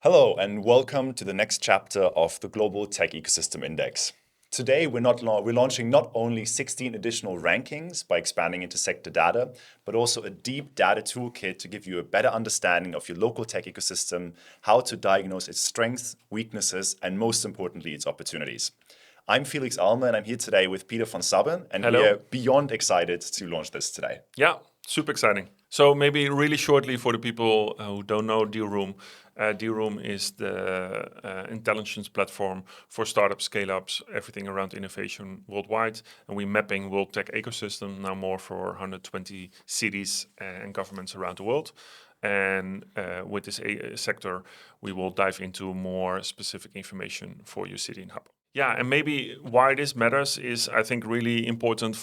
Hello and welcome to the next chapter of the Global Tech Ecosystem Index. Today we're launching not only 16 additional rankings by expanding into sector data, but also a deep data toolkit to give you a better understanding of your local tech ecosystem, how to diagnose its strengths, weaknesses, and most importantly, its opportunities. I'm Felix Ullmer and I'm here today with Peter von Sabben, and Hello. we are beyond excited to launch this today. Yeah, super exciting. So maybe really shortly for the people who don't know Dealroom. Dealroom is the intelligence platform for startups, scale-ups, everything around innovation worldwide. And we're mapping world tech ecosystem now more for 120 cities and governments around the world. And with this sector, we will dive into more specific information for your city and hub. Yeah, and maybe why this matters is, I think, really important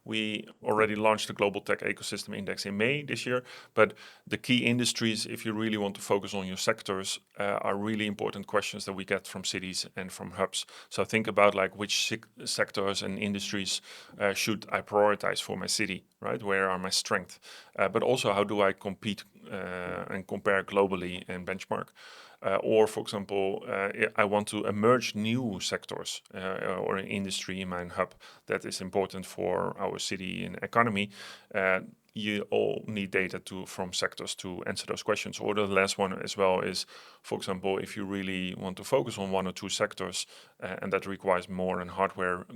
we already launched the Global Tech Ecosystem Index in May this year, but the key industries, if you really want to focus on your sectors, are really important questions that we get from cities and from hubs. So think about like which sectors and industries should I prioritize for my city, right? Where are my strengths? But also how do I compete and compare globally and benchmark? Or, for example, I want to emerge new sectors or an industry in my hub that is important for our city and economy. You all need data from sectors to answer those questions. Or the last one as well is, for example, if you really want to focus on one or two sectors and that requires more than hardware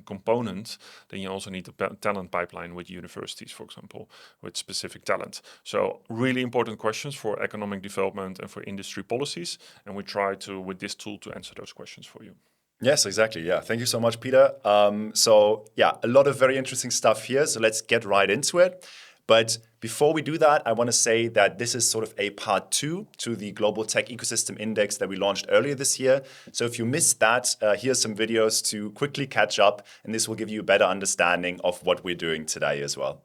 components, then you also need a talent pipeline with universities, for example, with specific talent. So really important questions for economic development and for industry policies. And we try to, with this tool, to answer those questions for you. Yes, exactly. Yeah. Thank you so much, Peter. A lot of very interesting stuff here. So let's get right into it. But before we do that, I want to say that this is sort of a part 2 to the Global Tech Ecosystem Index that we launched earlier this year. So if you missed that, here's some videos to quickly catch up, and this will give you a better understanding of what we're doing today as well.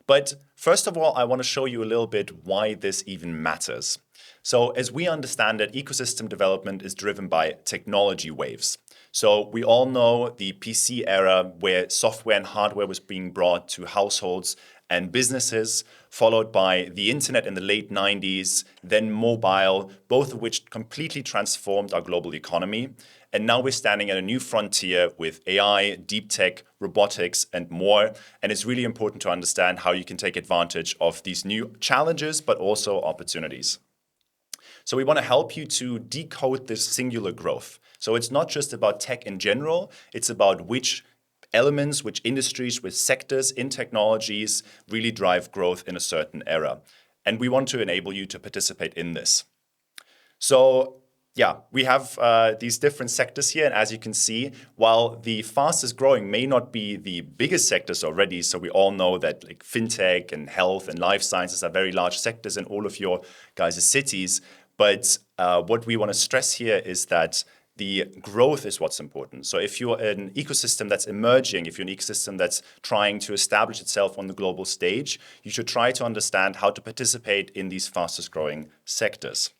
But first of all, I want to show you a little bit why this even matters. So as we understand it, ecosystem development is driven by technology waves. So we all know the PC era where software and hardware was being brought to households and businesses, followed by the internet in the late 90s, then mobile, both of which completely transformed our global economy. And now we're standing at a new frontier with AI, deep tech, robotics, and more. And it's really important to understand how you can take advantage of these new challenges, but also opportunities. So we want to help you to decode this singular growth. So it's not just about tech in general, it's about which elements, which industries, which sectors in technologies really drive growth in a certain era. And we want to enable you to participate in this. So we have these different sectors here. And as you can see, while the fastest growing may not be the biggest sectors already, so we all know that like fintech and health and life sciences are very large sectors in all of your guys' cities. But what we want to stress here is that the growth is what's important. So if you're an ecosystem that's emerging, if you're an ecosystem that's trying to establish itself on the global stage, you should try to understand how to participate in these fastest growing sectors.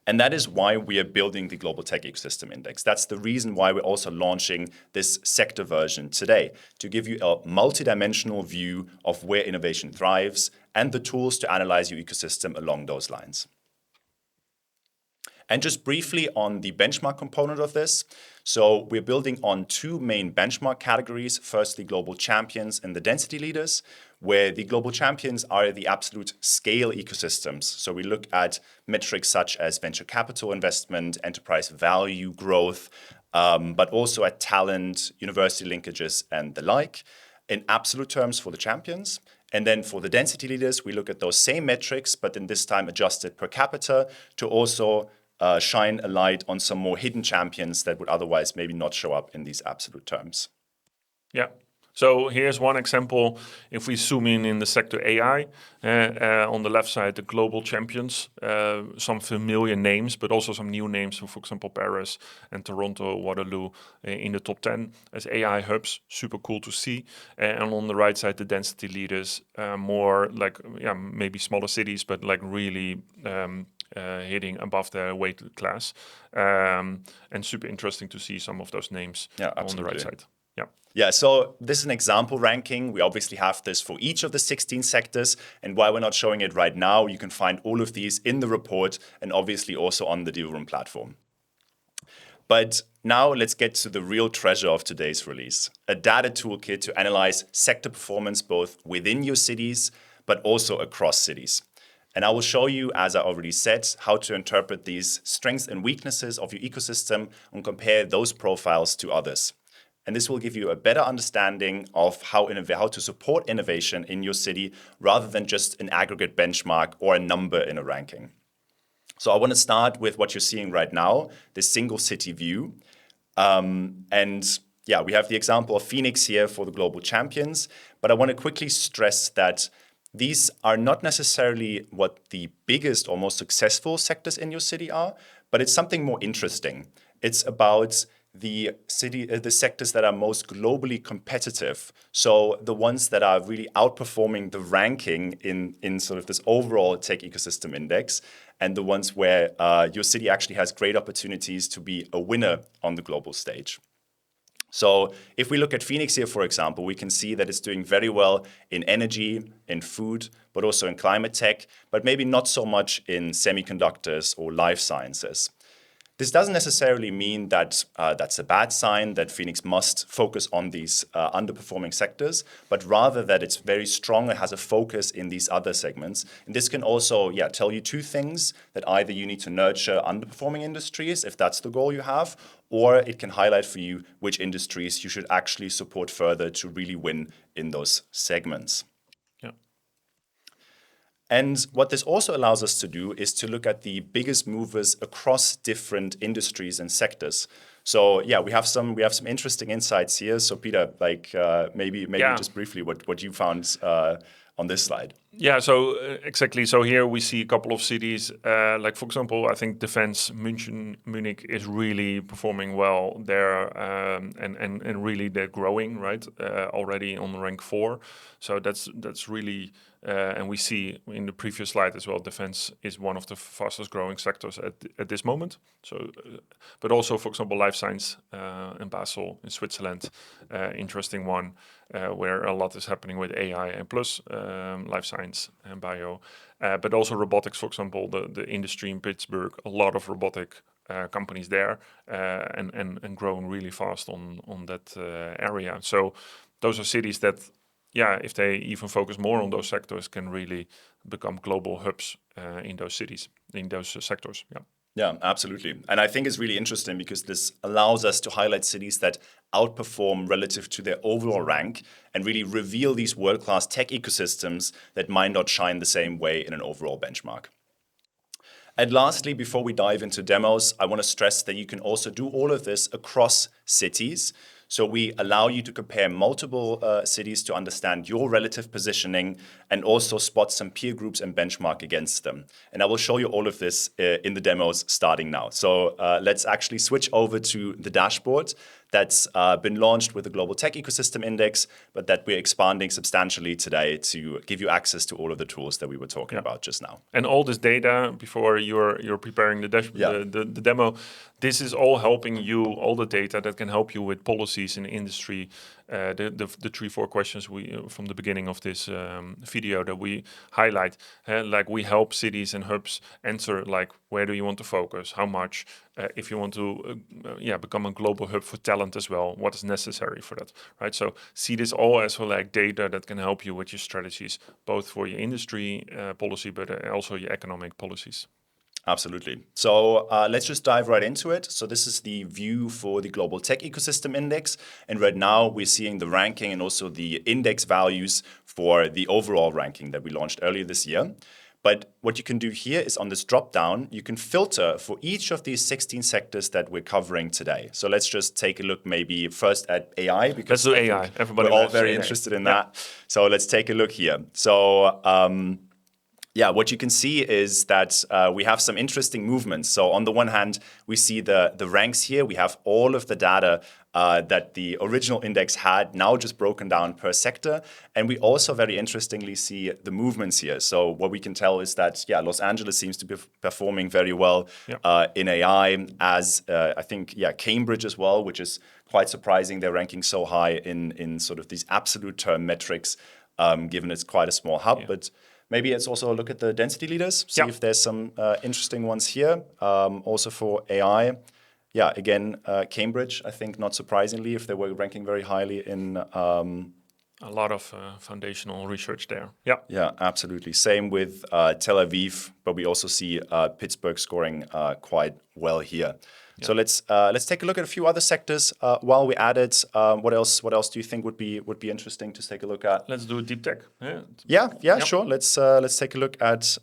And that is why we are building the Global Tech Ecosystem Index. That's the reason why we're also launching this sector version today, to give you a multidimensional view of where innovation thrives and the tools to analyze your ecosystem along those lines. And just briefly on the benchmark component of this. So we're building on 2 main benchmark categories. Firstly, global champions and the density leaders, where the global champions are the absolute scale ecosystems. So we look at metrics such as venture capital investment, enterprise value growth, but also at talent, university linkages, and the like, in absolute terms for the champions. And then for the density leaders, we look at those same metrics, but in this time adjusted per capita to also shine a light on some more hidden champions that would otherwise maybe not show up in these absolute terms. Yeah. So here's one example. If we zoom in the sector AI, on the left side, the global champions, some familiar names, but also some new names. So for example, Paris and Toronto, Waterloo in the top 10 as AI hubs. Super cool to see. And on the right side, the density leaders, more like maybe smaller cities, but like really hitting above their weight class. And super interesting to see some of those names on the right side. Yeah. Yeah, so this is an example ranking. We obviously have this for each of the 16 sectors. And while we're not showing it right now, you can find all of these in the report and obviously also on the Dealroom platform. But now let's get to the real treasure of today's release, a data toolkit to analyze sector performance both within your cities, but also across cities. And I will show you, as I already said, how to interpret these strengths and weaknesses of your ecosystem and compare those profiles to others. And this will give you a better understanding of how to support innovation in your city rather than just an aggregate benchmark or a number in a ranking. So I want to start with what you're seeing right now, this single city view. And yeah, we have the example of Phoenix here for the global champions, but I want to quickly stress that these are not necessarily what the biggest or most successful sectors in your city are, but it's something more interesting. It's about the sectors that are most globally competitive. So the ones that are really outperforming the ranking in sort of this overall tech ecosystem index, and the ones where your city actually has great opportunities to be a winner on the global stage. So if we look at Phoenix here, for example, we can see that it's doing very well in energy, in food, but also in climate tech, but maybe not so much in semiconductors or life sciences. This doesn't necessarily mean that that's a bad sign, that Phoenix must focus on these underperforming sectors, but rather that it's very strong and has a focus in these other segments. And this can also tell you two things, that either you need to nurture underperforming industries, if that's the goal you have, or it can highlight for you which industries you should actually support further to really win in those segments. And what this also allows us to do is to look at the biggest movers across different industries and sectors. So yeah, we have some interesting insights here. So Peter, maybe just briefly what you found on this slide. Yeah, so exactly. So here we see a couple of cities, like for example, I think defense, Munich is really performing well there, and really they're growing, right? Already on rank 4. So that's really, and we see in the previous slide as well, defense is one of the fastest growing sectors at this moment. So, but also, for example, life science in Basel in Switzerland, interesting one. Where a lot is happening with AI and plus life science and bio, but also robotics, for example, the industry in Pittsburgh, a lot of robotic companies there, and growing really fast on that area. So those are cities that, if they even focus more on those sectors, can really become global hubs in those cities, in those sectors. Yeah. Yeah, absolutely. And I think it's really interesting because this allows us to highlight cities that outperform relative to their overall rank and really reveal these world-class tech ecosystems that might not shine the same way in an overall benchmark. And lastly, before we dive into demos, I want to stress that you can also do all of this across cities. So we allow you to compare multiple cities to understand your relative positioning and also spot some peer groups and benchmark against them. And I will show you all of this in the demos starting now. So let's actually switch over to the dashboard that's been launched with the Global Tech Ecosystem Index, but that we're expanding substantially today to give you access to all of the tools that we were talking about just now. And all this data, before you're preparing the demo, this is all helping you, all the data that can help you with policies in the industry. The 3-4 questions we from the beginning of this video that we highlight, like we help cities and hubs answer, like where do you want to focus, how much, if you want to become a global hub for talent as well, what is necessary for that, right? So see this all as well like data that can help you with your strategies, both for your industry policy, but also your economic policies. Absolutely. So let's just dive right into it. So this is the view for the Global Tech Ecosystem Index. And right now we're seeing the ranking and also the index values for the overall ranking that we launched earlier this year. But what you can do here is on this drop down, you can filter for each of these 16 sectors that we're covering today. So let's just take a look maybe first at AI. Because let's do AI. Everybody we're all very interested in that. So let's take a look here. So yeah, what you can see is that we have some interesting movements. So on the one hand, we see the ranks here. We have all of the data that the original index had now just broken down per sector. And we also very interestingly see the movements here. So what we can tell is that, yeah, Los Angeles seems to be performing very well in AI, as I think, yeah, Cambridge as well, which is quite surprising. They're ranking so high in sort of these absolute term metrics, given it's quite a small hub. But maybe let's also look at the density leaders, see if there's some interesting ones here. Also for AI, yeah, again, Cambridge, I think not surprisingly, if they were ranking very highly in... a lot of foundational research there. Yeah. Yeah, absolutely. Same with Tel Aviv, but we also see Pittsburgh scoring quite well here. So let's take a look at a few other sectors while we're at it. What else do you think would be interesting to take a look at? Let's do deep tech. Yeah, sure. Let's take a look at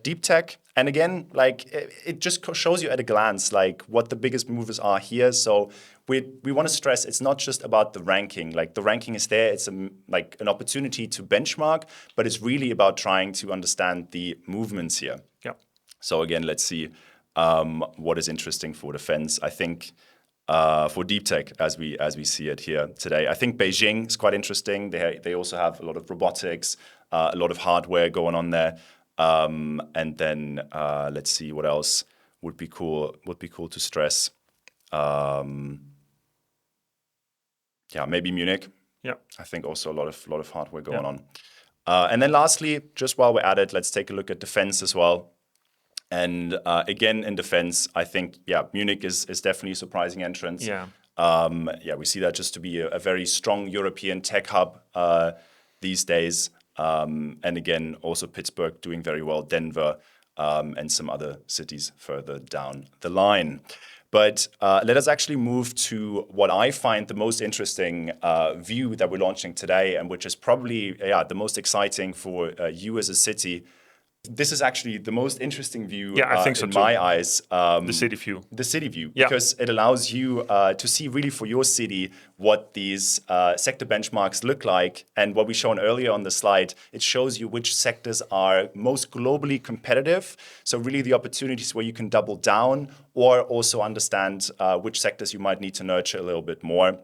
deep tech. And again, like it just shows you at a glance like what the biggest movers are here. So we want to stress it's not just about the ranking. Like the ranking is there. It's like an opportunity to benchmark, but it's really about trying to understand the movements here. Yeah. So again, let's see what is interesting for defense. I think for deep tech, as we see it here today, I think Beijing is quite interesting. They also have a lot of robotics, a lot of hardware going on there. And then let's see what else would be cool to stress. Yeah, maybe Munich. Yeah, I think also a lot of hardware going on. And then lastly, just while we're at it, let's take a look at defense as well. And again, in defense, I think Munich is definitely a surprising entrance. We see that just to be a very strong European tech hub these days. And again, also Pittsburgh doing very well, Denver, and some other cities further down the line. But let us actually move to what I find the most interesting view that we're launching today, and which is probably the most exciting for you as a city. This is actually the most interesting view I think so in too. my eyes. The city view. The city view, because it allows you to see really for your city what these sector benchmarks look like. And what we shown earlier on the slide, it shows you which sectors are most globally competitive. So really the opportunities where you can double down or also understand which sectors you might need to nurture a little bit more.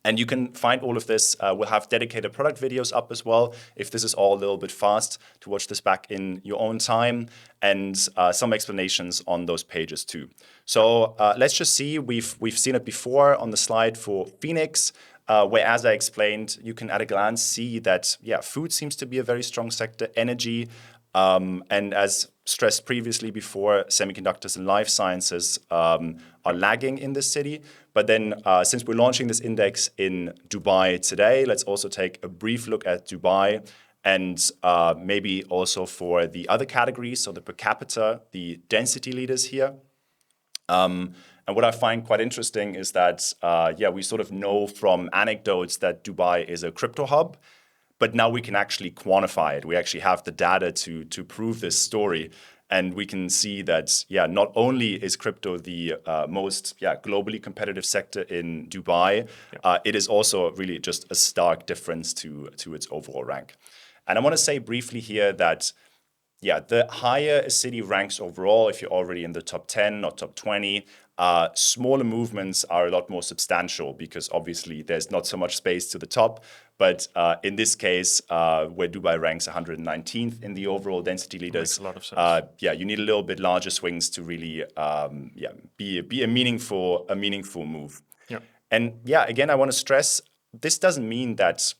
And you can find all of this. We'll have dedicated product videos up as well, if this is all a little bit fast, to watch this back in your own time, and some explanations on those pages too. So let's just see. We've seen it before on the slide for Phoenix, where, as I explained, you can at a glance see that, food seems to be a very strong sector, energy, and as stressed previously before, semiconductors and life sciences are lagging in this city. But then since we're launching this index in Dubai today, let's also take a brief look at Dubai and maybe also for the other categories, so the per capita, the density leaders here. And what I find quite interesting is that, we sort of know from anecdotes that Dubai is a crypto hub. But now we can actually quantify it. We actually have the data to prove this story. And we can see that, not only is crypto the most globally competitive sector in Dubai, it is also really just a stark difference to its overall rank. And I want to say briefly here that, the higher a city ranks overall, if you're already in the top 10 or top 20, smaller movements are a lot more substantial because obviously there's not so much space to the top. But in this case, where Dubai ranks 119th in the overall density leaders, makes a lot of sense. You need a little bit larger swings to really be a meaningful move. And again, I want to stress, this doesn't mean that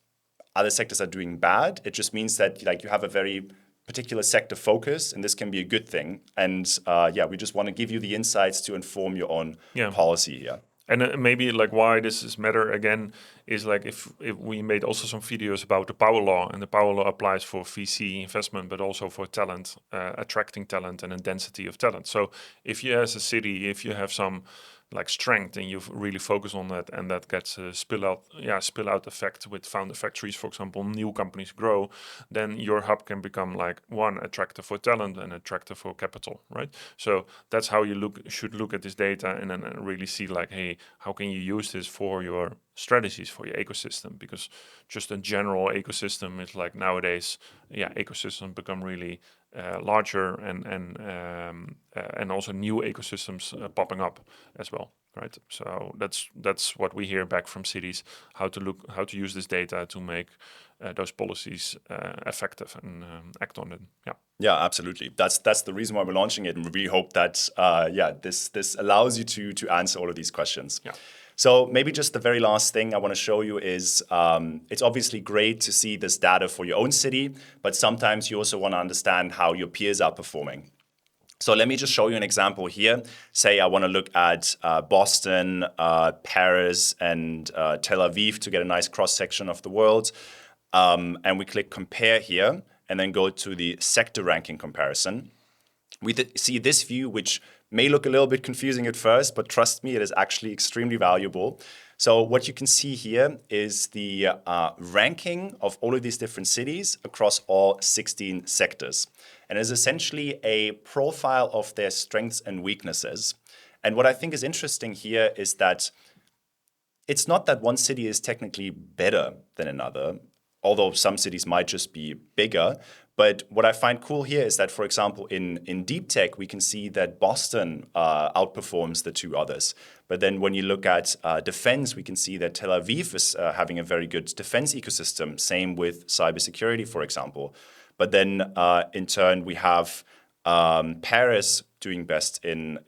other sectors are doing bad. It just means that you have a very particular sector focus, and this can be a good thing. And we just want to give you the insights to inform your own policy here. And maybe why this is matter again is if we made also some videos about the power law, and the power law applies for VC investment, but also for talent, attracting talent and a density of talent. So if you as a city, if you have some strength and you really focus on that, and that gets a spill out effect with founder factories, for example, new companies grow, then your hub can become one attractor for talent and attractor for capital, right? So that's how you should look at this data and then really see hey, how can you use this for your strategies, for your ecosystem? Because just a general ecosystem is nowadays, ecosystem become really larger and also new ecosystems popping up as well. Right, so that's what we hear back from cities: how to use this data to make those policies effective and act on them. Yeah. Yeah, absolutely. That's the reason why we're launching it, and we really hope that this allows you to answer all of these questions. Yeah. So maybe just the very last thing I want to show you is it's obviously great to see this data for your own city, but sometimes you also want to understand how your peers are performing. So let me just show you an example here. Say I want to look at Boston, Paris, and Tel Aviv to get a nice cross-section of the world. And we click compare here and then go to the sector ranking comparison. We see this view, which may look a little bit confusing at first, but trust me, it is actually extremely valuable. So what you can see here is the ranking of all of these different cities across all 16 sectors. And it's essentially a profile of their strengths and weaknesses. And what I think is interesting here is that it's not that one city is technically better than another, although some cities might just be bigger. But what I find cool here is that, for example, in deep tech, we can see that Boston outperforms the two others. But then when you look at defense, we can see that Tel Aviv is having a very good defense ecosystem. Same with cybersecurity, for example. But then in turn, we have Paris doing best in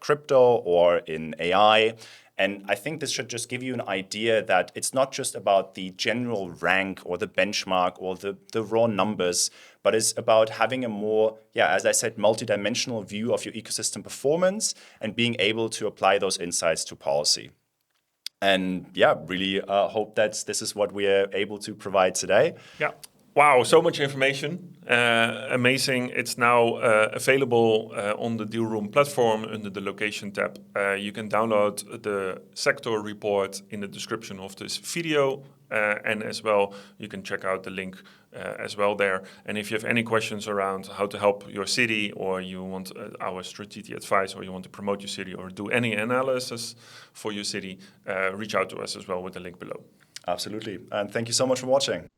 crypto or in AI. And I think this should just give you an idea that it's not just about the general rank or the benchmark or the raw numbers, but it's about having a more, as I said, multidimensional view of your ecosystem performance and being able to apply those insights to policy. And really hope that this is what we are able to provide today. Yeah. Wow, so much information. Amazing. It's now available on the Dealroom platform under the location tab. You can download the sector report in the description of this video. And as well, you can check out the link as well there. And if you have any questions around how to help your city, or you want our strategic advice, or you want to promote your city or do any analysis for your city, reach out to us as well with the link below. Absolutely. And thank you so much for watching.